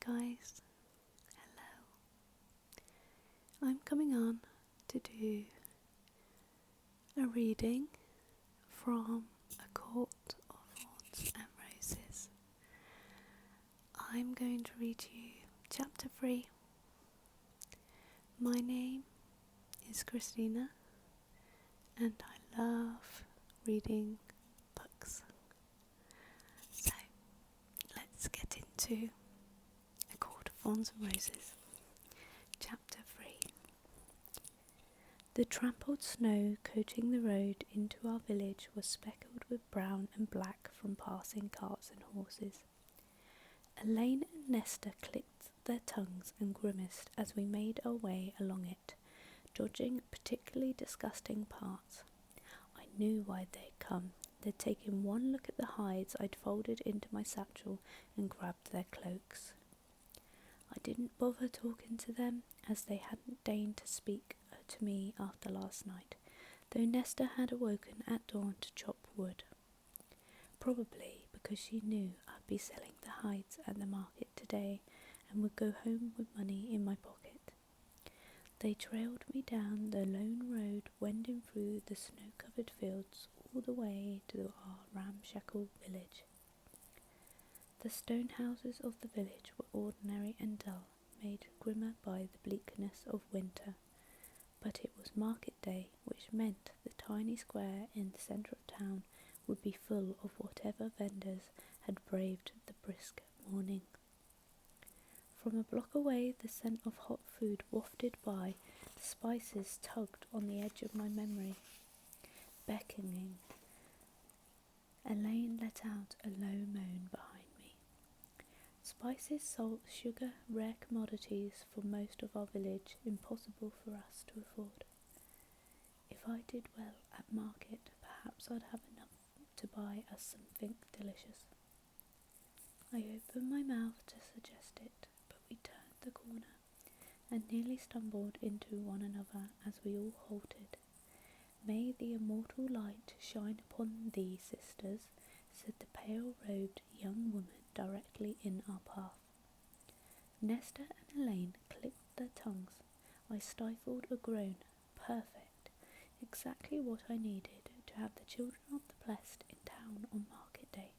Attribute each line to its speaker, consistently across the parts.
Speaker 1: guys, hello. I'm coming on to do a reading from A Court of Thorns and Roses. I'm going to read you chapter 3. My name is Christina and I love reading books. So let's get into A Court of Thorns and Roses. Chapter 3. The trampled snow coating the road into our village was speckled with brown and black from passing carts and horses. Elaine and Nesta clicked their tongues and grimaced as we made our way along it, dodging particularly disgusting parts. I knew why they'd come. They'd taken one look at the hides I'd folded into my satchel and grabbed their cloaks. I didn't bother talking to them, as they hadn't deigned to speak to me after last night, though Nesta had awoken at dawn to chop wood. Probably because she knew I'd be selling the hides at the market today and would go home with money in my pocket. They trailed me down the lone road wending through the snow-covered fields all the way to our ramshackle village. The stone houses of the village were ordinary and dull, made grimmer by the bleakness of winter, but it was market day, which meant the tiny square in the centre of town would be full of whatever vendors had braved the brisk morning. From a block away the scent of hot food wafted by, spices tugged on the edge of my memory, beckoning. Elaine let out a low moan behind me. Spices, salt, sugar, rare commodities for most of our village, impossible for us to afford. If I did well at market, perhaps I'd have enough to buy us something delicious. I opened my mouth to suggest it, but we turned the corner and nearly stumbled into one another as we all halted. May the immortal light shine upon thee, sisters, said the pale-robed young woman directly in our path. Nesta and Elaine clicked their tongues. I stifled a groan. Perfect. Exactly what I needed to have the children of the blessed in town on market day,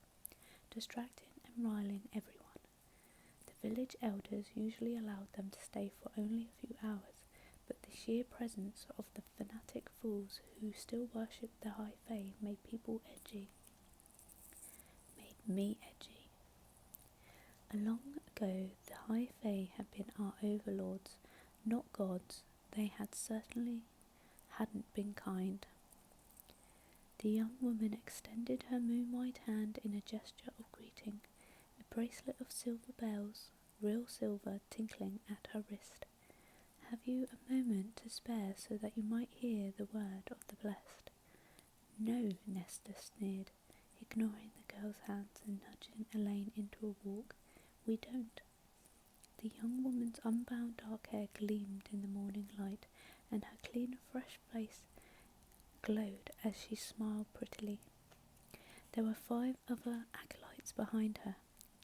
Speaker 1: distracting and riling everyone. The village elders usually allowed them to stay for only a few hours, but the sheer presence of the fanatic fools who still worshipped the high fae made people edgy. Made me edgy. Long ago the high fae had been our overlords, not gods. They had certainly hadn't been kind. The young woman extended her moon-white hand in a gesture of greeting, a bracelet of silver bells, real silver, tinkling at her wrist. Have you a moment to spare so that you might hear the word of the blessed? No, Nesta sneered, ignoring the girl's hands and nudging Elaine into a walk. We don't. The young woman's unbound dark hair gleamed in the morning light, and her clean, fresh face glowed as she smiled prettily. There were 5 other acolytes behind her,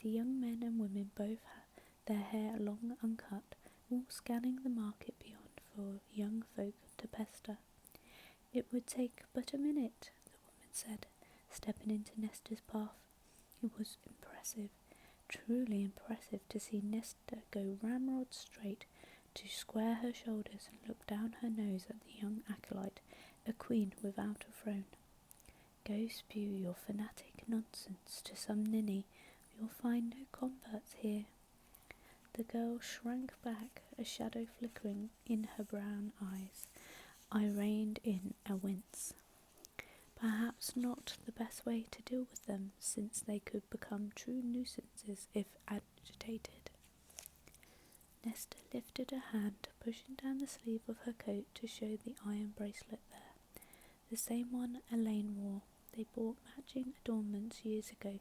Speaker 1: the young men and women both had their hair long uncut, all scanning the market beyond for young folk to pester. It would take but a minute, the woman said, stepping into Nesta's path. It was impressive, truly impressive to see Nesta go ramrod straight, to square her shoulders and look down her nose at the young acolyte, a queen without a throne. Go spew your fanatic nonsense to some ninny, you'll find no converts here. The girl shrank back, a shadow flickering in her brown eyes. I reined in a wince. Perhaps not the best way to deal with them, since they could become true nuisances if agitated. Nesta lifted a hand, pushing down the sleeve of her coat to show the iron bracelet there, the same one Elaine wore. They bought matching adornments years ago.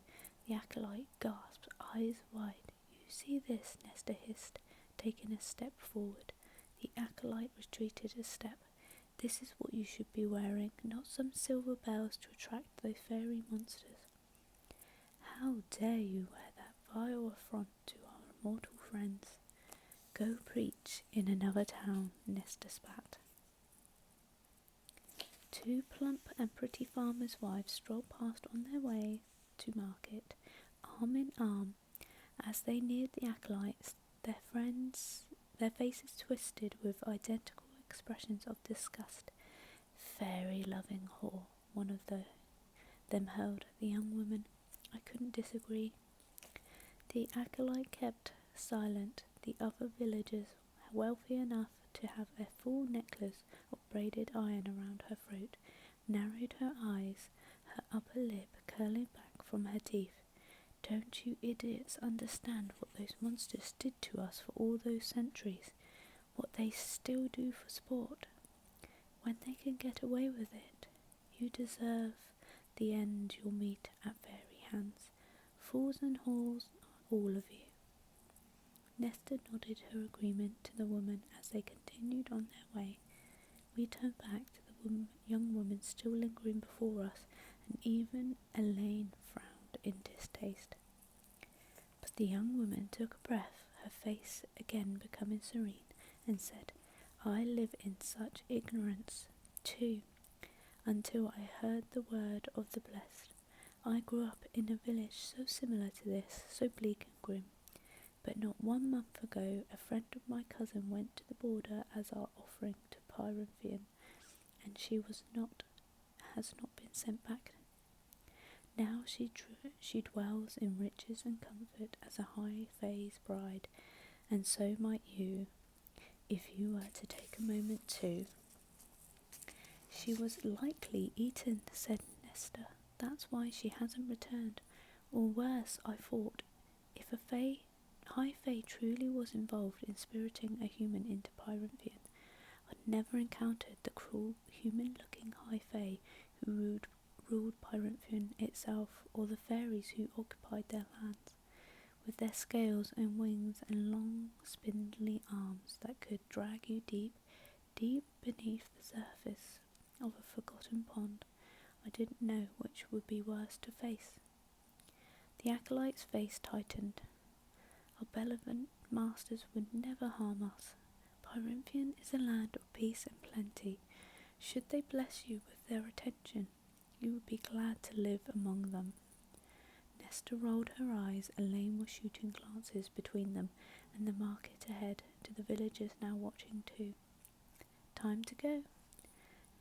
Speaker 1: The acolyte gasped, eyes wide. You see this? Nesta hissed, taking a step forward. The acolyte retreated a step. This is what you should be wearing, not some silver bells to attract those fairy monsters. How dare you wear that vile affront to our immortal friends. Go preach in another town, Nesta spat. Two plump and pretty farmers' wives strolled past on their way to market, arm in arm. As they neared the acolytes, their faces twisted with identical expressions of disgust. Fairy-loving whore, one of them hurled at the young woman. I couldn't disagree. The acolyte kept silent. The other villagers, wealthy enough to have a full necklace of braided iron around her throat, narrowed her eyes, her upper lip curling back from her teeth. Don't you idiots understand what those monsters did to us for all those centuries? What they still do for sport? When they can get away with it, you deserve the end you'll meet at fairy hands. Fools and whores, all of you. Nesta nodded her agreement to the woman as they continued on their way. We turned back to the young woman still lingering before us, and even Elaine frowned in distaste. But the young woman took a breath, her face again becoming serene, and said, I live in such ignorance, too, until I heard the word of the blessed. I grew up in a village so similar to this, so bleak and grim. But not 1 month ago, a friend of my cousin went to the border as our offering to Pyrinthian, and she has not been sent back. Now she dwells in riches and comfort as a high fae's bride, and so might you, if you were to take a moment too. She was likely eaten, said Nesta. That's why she hasn't returned. Or worse, I thought, if a high fae truly was involved in spiriting a human into Pyrinthian, I'd never encountered the cruel, human-looking high fae who ruled Pyrinthian itself, or the fairies who occupied their lands, with their scales and wings and long, spindly arms that could drag you deep, deep beneath the surface of a forgotten pond. I didn't know which would be worse to face. The acolyte's face tightened. Our benevolent masters would never harm us. Pyrinthian is a land of peace and plenty. Should they bless you with their attention, you would be glad to live among them. Nesta rolled her eyes. Elaine was shooting glances between them and the market ahead to the villagers now watching too. Time to go.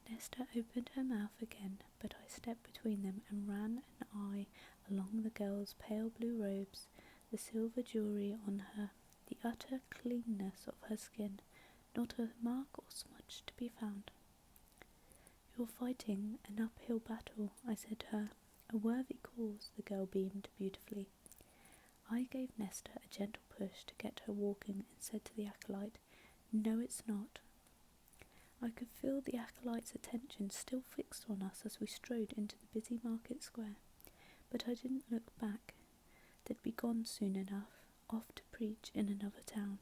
Speaker 1: Nesta opened her mouth again, but I stepped between them and ran an eye along the girl's pale blue robes, the silver jewellery on her, the utter cleanness of her skin, not a mark or smudge to be found. You're fighting an uphill battle, I said to her. A worthy cause, the girl beamed beautifully. I gave Nesta a gentle push to get her walking and said to the acolyte, No, it's not. I could feel the acolyte's attention still fixed on us as we strode into the busy market square, but I didn't look back. They'd be gone soon enough, off to preach in another town.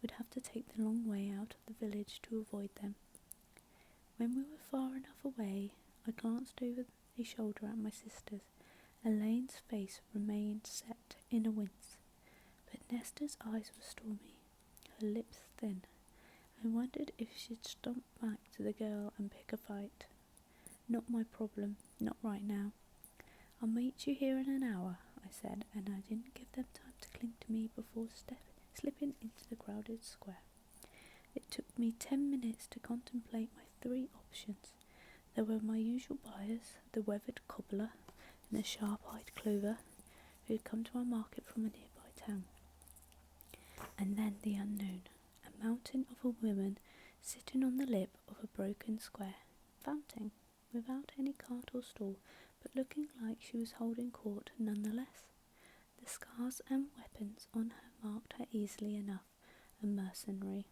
Speaker 1: We'd have to take the long way out of the village to avoid them. When we were far enough away, I glanced over a shoulder at my sisters. Elaine's face remained set in a wince, but Nesta's eyes were stormy, her lips thin. I wondered if she'd stomp back to the girl and pick a fight. Not my problem, not right now. I'll meet you here in an hour, I said, and I didn't give them time to cling to me before slipping into the crowded square. It took me 10 minutes to contemplate my 3 options. There were my usual buyers, the weathered cobbler and the sharp-eyed clover, who had come to our market from a nearby town. And then the unknown, a mountain of a woman sitting on the lip of a broken square, founting, without any cart or stall, but looking like she was holding court nonetheless. The scars and weapons on her marked her easily enough, a mercenary.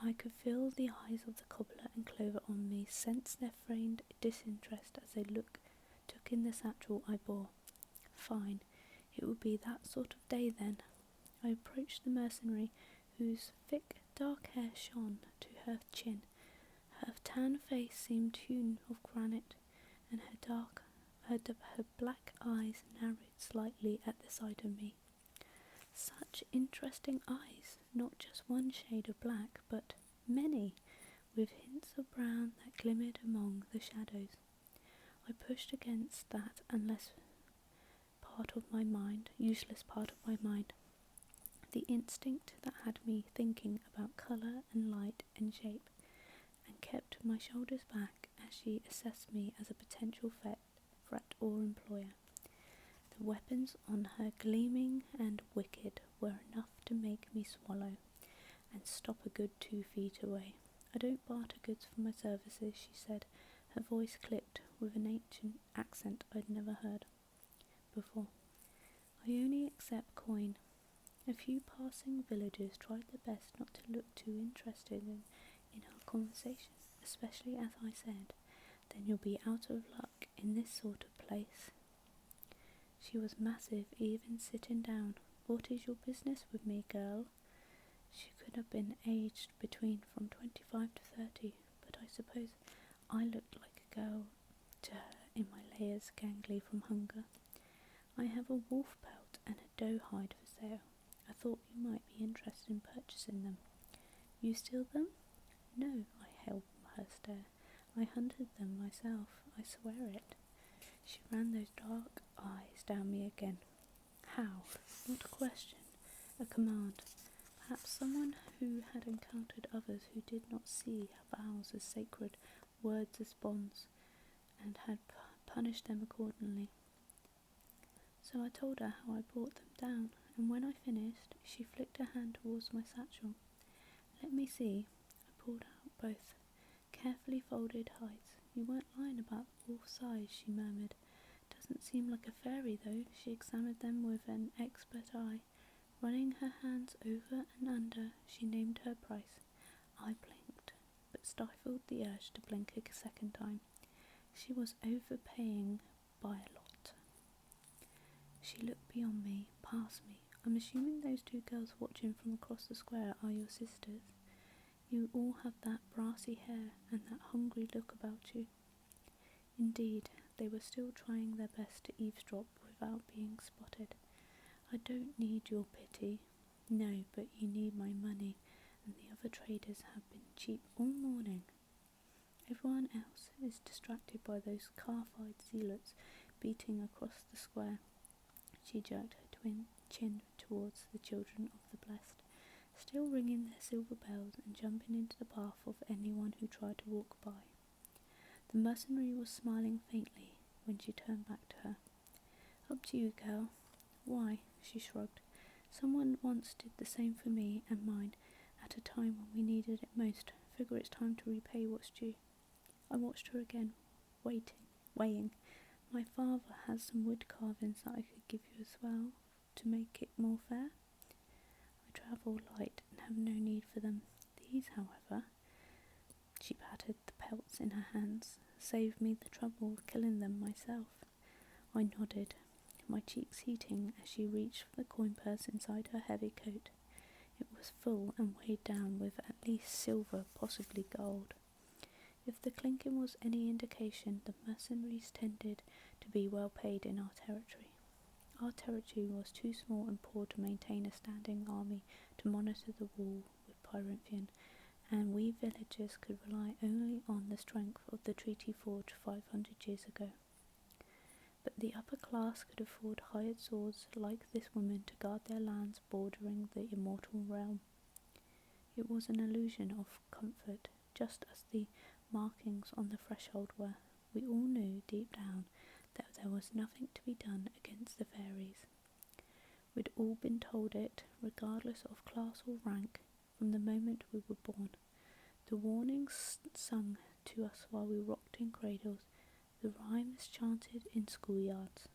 Speaker 1: I could feel the eyes of the cobbler and clover on me, sense their feigned disinterest as they took in the satchel I bore. Fine, it would be that sort of day then. I approached the mercenary, whose thick dark hair shone to her chin. Her tan face seemed hewn of granite, and her black eyes narrowed slightly at the sight of me. Such such interesting eyes, not just one shade of black, but many, with hints of brown that glimmered among the shadows. I pushed against that useless part of my mind, the instinct that had me thinking about colour and light and shape, and kept my shoulders back as she assessed me as a potential threat or employer. The weapons on her, gleaming and wicked, were enough to make me swallow and stop a good 2 feet away. "I don't barter goods for my services," she said, her voice clipped with an ancient accent I'd never heard before. "I only accept coin." A few passing villagers tried their best not to look too interested in our conversation, especially as I said, "Then you'll be out of luck in this sort of place." She was massive, even sitting down. "What is your business with me, girl?" She could have been aged between from 25 to 30, but I suppose I looked like a girl to her in my layers gangly from hunger. "I have a wolf pelt and a doe hide for sale. I thought you might be interested in purchasing them." "You steal them?" "No," I held her stare. "I hunted them myself, I swear it." She ran those dark eyes down me again. How? Not a question, a command. Perhaps someone who had encountered others who did not see vows as sacred, words as bonds, and had punished them accordingly. So I told her how I brought them down, and when I finished, she flicked her hand towards my satchel. "Let me see." I pulled out both carefully folded hides. "You weren't lying about the wolf's size," she murmured. "Doesn't seem like a fairy, though." She examined them with an expert eye. Running her hands over and under, she named her price. I blinked, but stifled the urge to blink a second time. She was overpaying by a lot. She looked beyond me, past me. "I'm assuming those 2 girls watching from across the square are your sisters. You all have that brassy hair and that hungry look about you." Indeed, they were still trying their best to eavesdrop without being spotted. "I don't need your pity." "No, but you need my money, and the other traders have been cheap all morning. Everyone else is distracted by those calf-eyed zealots beating across the square." She jerked her twin chin towards the children of the blessed, still ringing their silver bells and jumping into the path of anyone who tried to walk by. The mercenary was smiling faintly when she turned back to her. "Up to you, girl." "Why?" She shrugged. "Someone once did the same for me and mine at a time when we needed it most. Figure it's time to repay what's due." I watched her again, weighing. "My father has some wood carvings that I could give you as well, to make it more fair. I travel light and have no need for them. These, however," she patted the pelts in her hands, "saved me the trouble of killing them myself." I nodded, my cheeks heating as she reached for the coin purse inside her heavy coat. It was full and weighed down with at least silver, possibly gold. If the clinking was any indication, the mercenaries tended to be well paid in our territory. Our territory was too small and poor to maintain a standing army to monitor the wall with Pyrinthian, and we villagers could rely only on the strength of the treaty forged 500 years ago. But the upper class could afford hired swords like this woman to guard their lands bordering the immortal realm. It was an illusion of comfort, just as the markings on the threshold were. We all knew deep down that there was nothing to be done against the fairies. We'd all been told it, regardless of class or rank, from the moment we were born. The warnings sung to us while we rocked in cradles, the rhymes chanted in schoolyards.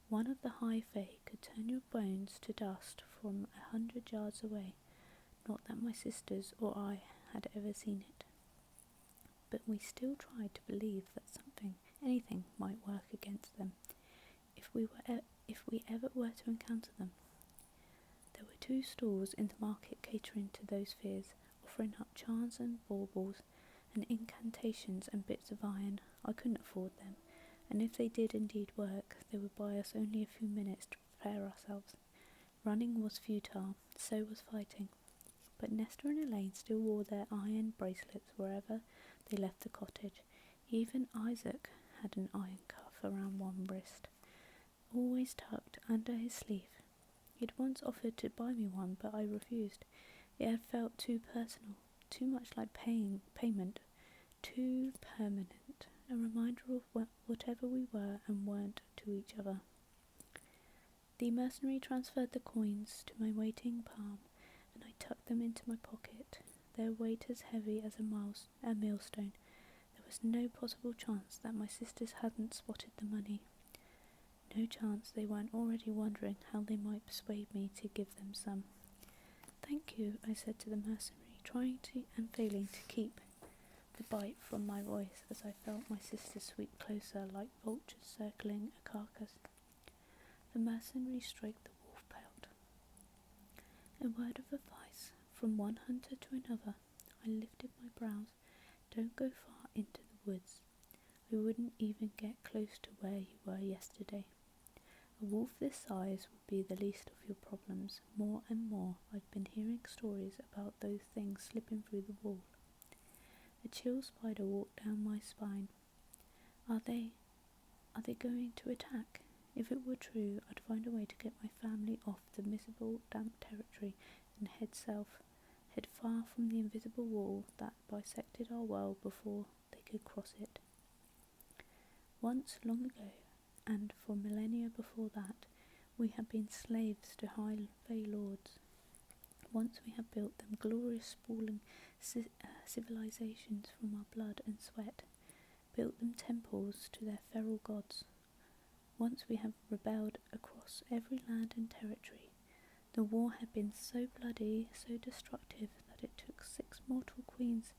Speaker 1: One of the high fae could turn your bones to dust from 100 yards away. Not that my sisters or I had ever seen it. But we still tried to believe that anything might work against them, if we ever were to encounter them. There were 2 stalls in the market catering to those fears, offering up charms and baubles, and incantations and bits of iron. I couldn't afford them, and if they did indeed work, they would buy us only a few minutes to prepare ourselves. Running was futile, so was fighting, but Nesta and Elaine still wore their iron bracelets wherever they left the cottage. Even Isaac had an iron cuff around one wrist, always tucked under his sleeve. He'd once offered to buy me one, but I refused. It had felt too personal, too much like payment, too permanent, a reminder of whatever we were and weren't to each other. The mercenary transferred the coins to my waiting palm, and I tucked them into my pocket, their weight as heavy as a millstone. There was no possible chance that my sisters hadn't spotted the money. No chance they weren't already wondering how they might persuade me to give them some. "Thank you," I said to the mercenary, trying to and failing to keep the bite from my voice as I felt my sisters sweep closer like vultures circling a carcass. The mercenary stroked the wolf pelt. "A word of advice from one hunter to another." I lifted my brows. "Don't go far into the woods. I wouldn't even get close to where you were yesterday. A wolf this size would be the least of your problems. More and more I've been hearing stories about those things slipping through the wall." A chill spider walked down my spine. Are they going to attack? If it were true, I'd find a way to get my family off the miserable, damp territory and head south, head far from the invisible wall that bisected our world before they could cross it. Once, long ago, and for millennia before that, we had been slaves to high Fey lords. Once we had built them glorious sprawling civilizations from our blood and sweat, built them temples to their feral gods. Once we had rebelled across every land and territory. The war had been so bloody, so destructive, that it took 6 mortal queens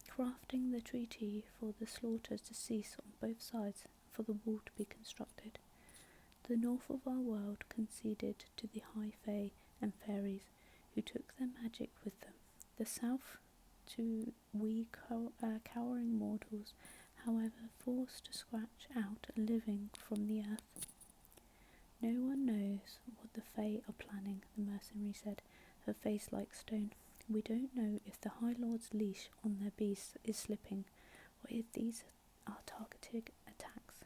Speaker 1: crafting the treaty for the slaughters to cease on both sides, for the wall to be constructed. The north of our world conceded to the high Fae and fairies, who took their magic with them. The south to we cowering mortals, however, forced to scratch out a living from the earth. "No one knows what the Fae are planning," the mercenary said, her face like stone. "We don't know if the High Lord's leash on their beasts is slipping, or if these are targeted attacks.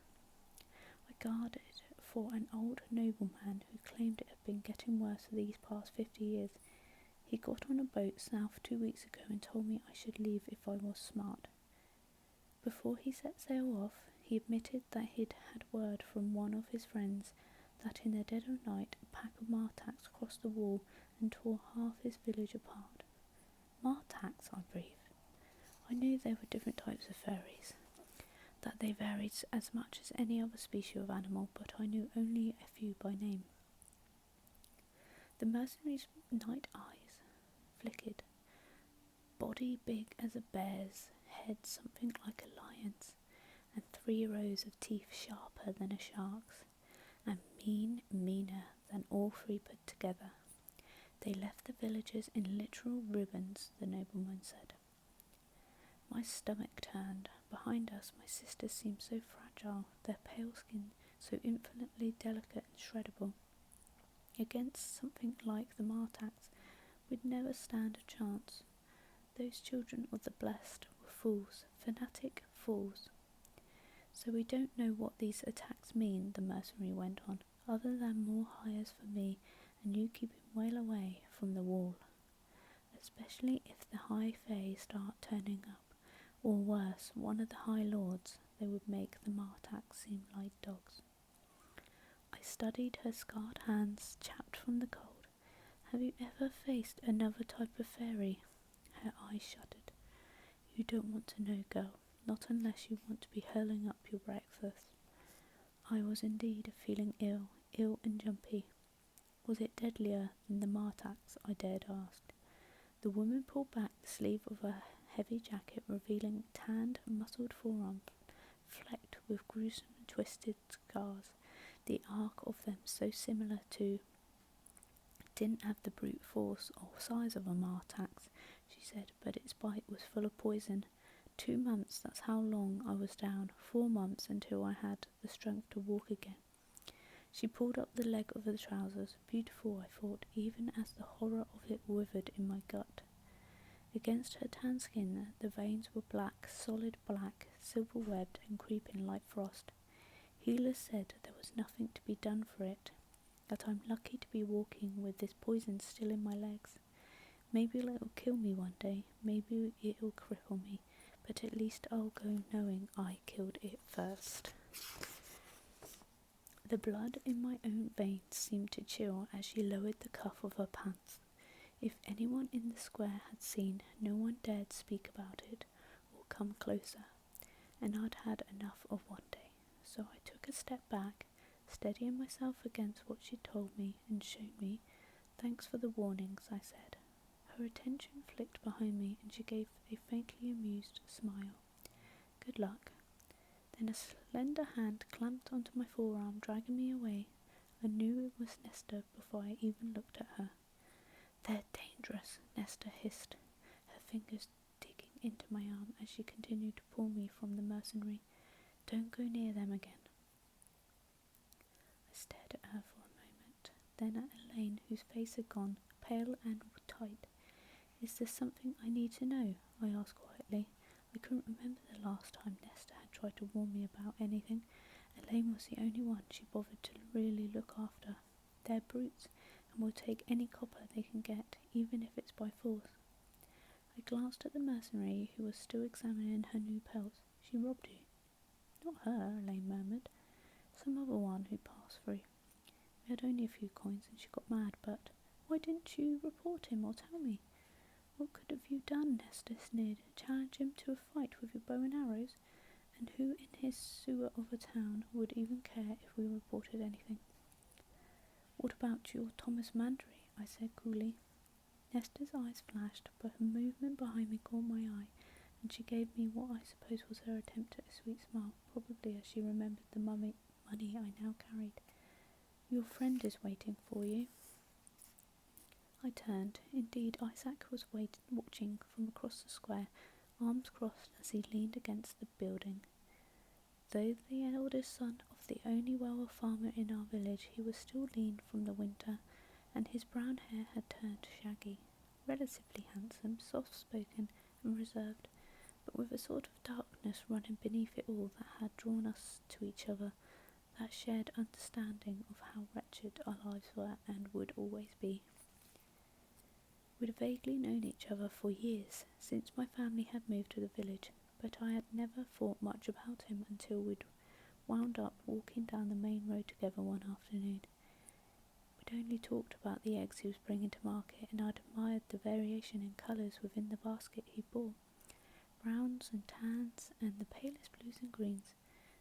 Speaker 1: I guarded for an old nobleman who claimed it had been getting worse for these past 50 years. He got on a boat south 2 weeks ago and told me I should leave if I was smart. Before he set sail off, he admitted that he'd had word from one of his friends that in the dead of night a pack of Martax crossed the wall and tore half his village apart." "Martax," I breathed. I knew there were different types of fairies, that they varied as much as any other species of animal, but I knew only a few by name. The mercenary's night eyes flickered. Body big as a bear's, head something like a lion's, and 3 rows of teeth sharper than a shark's, and meaner than all 3 put together. "They left the villagers in literal ribbons," the nobleman said. My stomach turned. Behind us, my sisters seemed so fragile, their pale skin so infinitely delicate and shreddable. Against something like the Martax, we'd never stand a chance. Those children of the blessed were fools, fanatic fools. "So we don't know what these attacks mean," the mercenary went on, "other than more hires for me and you keeping well away from the wall. Especially if the High Fae start turning up, or worse, one of the High Lords. They would make the Martax seem like dogs." I studied her scarred hands, chapped from the cold. "Have you ever faced another type of fairy?" Her eyes shuttered. "You don't want to know, girl. Not unless you want to be hurling up your breakfast." I was indeed feeling ill and jumpy. "Was it deadlier than the Martax?" I dared ask. The woman pulled back the sleeve of her heavy jacket, revealing tanned, muscled forearms flecked with gruesome twisted scars, the arc of them so similar to. "It didn't have the brute force or size of a Martax," she said, "but its bite was full of poison. 2 months, that's how long I was down. 4 months until I had the strength to walk again. She pulled up the leg of the trousers, beautiful, I thought, even as the horror of it withered in my gut. Against her tan skin, the veins were black, solid black, silver-webbed and creeping like frost. Healers said there was nothing to be done for it, that I'm lucky to be walking with this poison still in my legs. Maybe it'll kill me one day, maybe it'll cripple me, but at least I'll go knowing I killed it first. The blood in my own veins seemed to chill as she lowered the cuff of her pants. If anyone in the square had seen, no one dared speak about it or come closer, and I'd had enough of one day. So I took a step back, steadying myself against what she'd told me and shown me. Thanks for the warnings, I said. Her attention flicked behind me and she gave a faintly amused smile. Good luck. Then a slender hand clamped onto my forearm, dragging me away. I knew it was Nesta before I even looked at her. They're dangerous, Nesta hissed, her fingers digging into my arm as she continued to pull me from the mercenary. Don't go near them again. I stared at her for a moment, then at Elaine, whose face had gone pale and tight. Is there something I need to know? I asked quietly. I couldn't remember the last time Nesta had tried to warn me about anything. Elaine was the only one she bothered to really look after. They're brutes, and will take any copper they can get, even if it's by force. I glanced at the mercenary, who was still examining her new pelts. She robbed you. Not her, Elaine murmured. Some other one who passed through. We had only a few coins and she got mad, but why didn't you report him or tell me? What could have you done? Nesta sneered. Challenge him to a fight with your bow and arrows? And who in his sewer of a town would even care if we reported anything? What about your Thomas Mandry? I said coolly. Nesta's eyes flashed, but a movement behind me caught my eye, and she gave me what I suppose was her attempt at a sweet smile, probably as she remembered the money I now carried. Your friend is waiting for you. I turned. Indeed, Isaac was watching from across the square, arms crossed as he leaned against the building. Though the eldest son of the only well-off farmer in our village, he was still lean from the winter, and his brown hair had turned shaggy. Relatively handsome, soft-spoken and reserved, but with a sort of darkness running beneath it all that had drawn us to each other, that shared understanding of how wretched our lives were and would always be. We'd vaguely known each other for years, since my family had moved to the village, but I had never thought much about him until we'd wound up walking down the main road together one afternoon. We'd only talked about the eggs he was bringing to market, and I'd admired the variation in colours within the basket he bore. Browns and tans, and the palest blues and greens.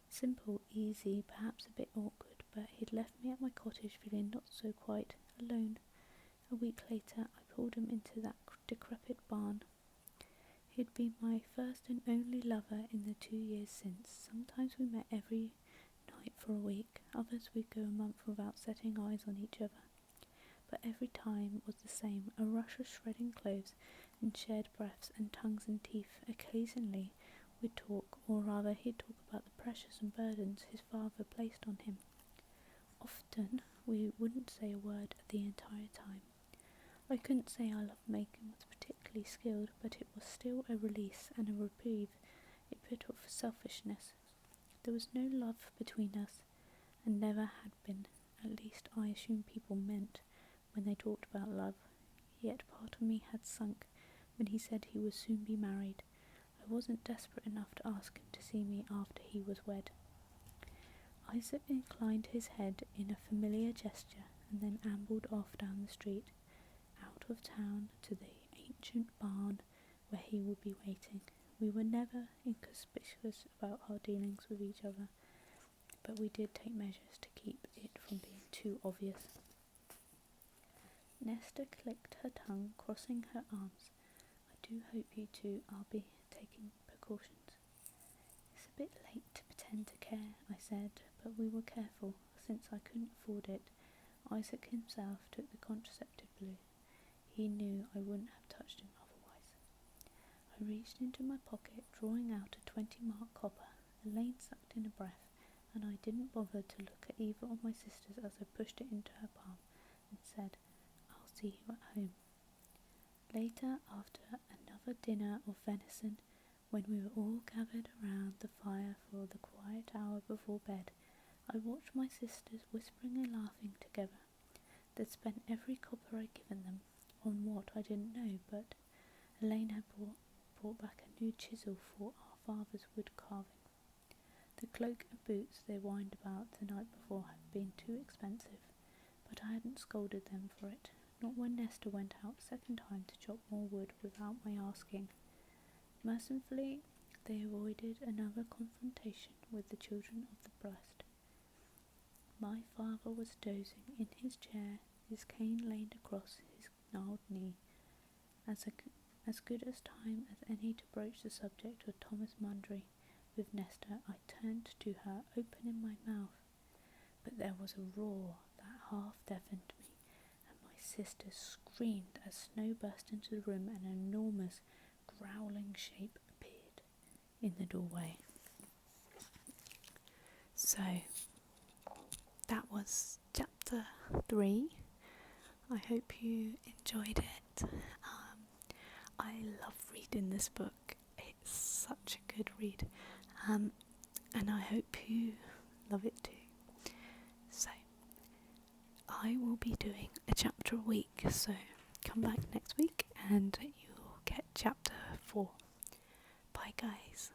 Speaker 1: Simple, easy, perhaps a bit awkward, but he'd left me at my cottage feeling not so quite alone. A week later, I pulled him into that decrepit barn. He'd been my first and only lover in the 2 years since. Sometimes we met every night for a week, others we'd go a month without setting eyes on each other. But every time was the same, a rush of shredding clothes and shared breaths and tongues and teeth. Occasionally we'd talk, or rather he'd talk about the pressures and burdens his father placed on him. Often we wouldn't say a word the entire time. I couldn't say our love-making was particularly skilled, but it was still a release and a reprieve, a bit of selfishness. There was no love between us, and never had been, at least I assume people meant when they talked about love, yet part of me had sunk when he said he would soon be married. I wasn't desperate enough to ask him to see me after he was wed. Isaac inclined his head in a familiar gesture and then ambled off down the street, out of town to the ancient barn where he would be waiting. We were never inconspicuous about our dealings with each other, but we did take measures to keep it from being too obvious. Nesta clicked her tongue, crossing her arms. I do hope you two are taking precautions. It's a bit late to pretend to care, I said, but we were careful. Since I couldn't afford it, Isaac himself took the contraceptive blue. He knew I wouldn't have touched him otherwise. I reached into my pocket, drawing out a 20-mark copper. Elaine sucked in a breath, and I didn't bother to look at either of my sisters as I pushed it into her palm and said, "I'll see you at home." Later, after another dinner of venison, when we were all gathered around the fire for the quiet hour before bed, I watched my sisters whispering and laughing together. They'd spent every copper I'd given them, on what I didn't know, but Elaine had brought back a new chisel for our father's wood carving. The cloak and boots they whined about the night before had been too expensive, but I hadn't scolded them for it, not when Nesta went out a second time to chop more wood without my asking. Mercifully, they avoided another confrontation with the children of the breast. My father was dozing in his chair, his cane leaned across his gnarled knee. As good as time as any to broach the subject of Thomas Mundry with Nesta, I turned to her, opening my mouth. But there was a roar that half deafened me, and my sister screamed as Snow burst into the room and an enormous, growling shape appeared in the doorway. So, that was chapter 3. I hope you enjoyed it. I love reading this book. It's such a good read. And I hope you love it too. So, I will be doing a chapter a week, so come back next week and you'll get chapter 4. Bye guys.